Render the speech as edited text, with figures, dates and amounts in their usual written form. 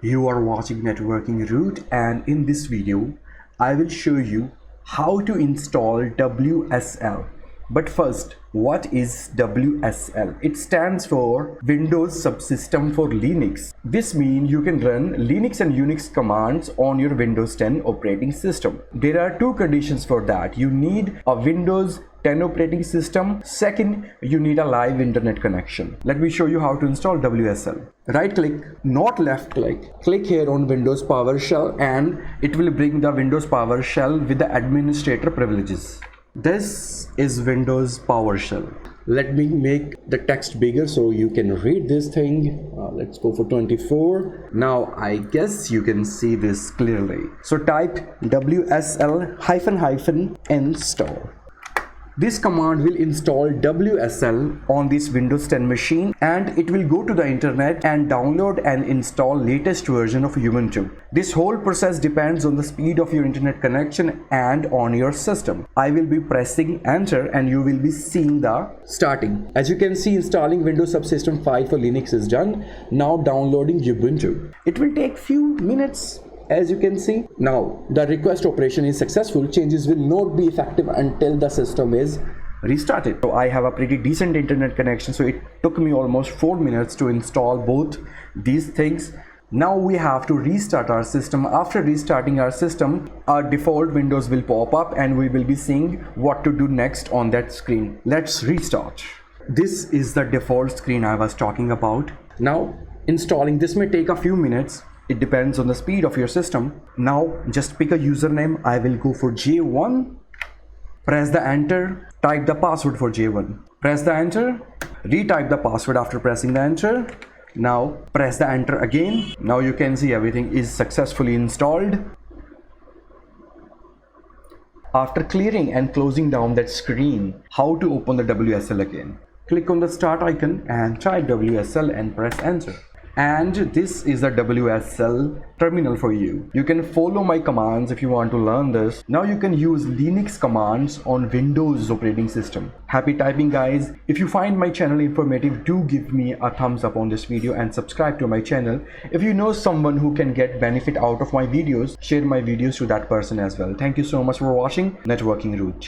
You are watching Networking Root, and in this video I will show you how to install WSL. But first, what is WSL? It stands for Windows Subsystem for Linux. This means you can run Linux and Unix commands on your Windows 10 operating system. There are two conditions for that. You need a Windows 10 operating system. Second, you need a live internet connection. Let me show you how to install WSL. Right click, not left click. Click here on Windows PowerShell and it will bring the Windows PowerShell with the administrator privileges. This is Windows PowerShell. Let me make the text bigger so you can read this thing. Let's go for 24. Now I guess you can see this clearly. So type WSL install. This command will install WSL on this Windows 10 machine, and it will go to the internet and download and install latest version of Ubuntu. This whole process depends on the speed of your internet connection and on your system. I will be pressing enter and you will be seeing the starting. As you can see, installing Windows Subsystem 5 for Linux is done. Now downloading Ubuntu. It will take few minutes. As you can see, now the request operation is successful. Changes will not be effective until the system is restarted. So I have a pretty decent internet connection, so it took me almost 4 minutes to install both these things. Now we have to restart our system. After restarting our system, our default windows will pop up and we will be seeing what to do next on that screen. Let's restart. This is the default screen I was talking about. Now installing this may take a few minutes. It depends on the speed of your system. Now just pick a username. I will go for J1. Press the enter. Type the password for J1. Press the enter. Retype the password after pressing the enter. Now press the enter again. Now you can see everything is successfully installed. After clearing and closing down that screen, how to open the WSL again? Click on the start icon and type WSL and press enter. And this is the WSL terminal for you. You can follow my commands if you want to learn this. Now you can use Linux commands on Windows operating system. Happy typing, guys. If you find my channel informative, do give me a thumbs up on this video and subscribe to my channel. If you know someone who can get benefit out of my videos, share my videos to that person as well. Thank you so much for watching Networking Root.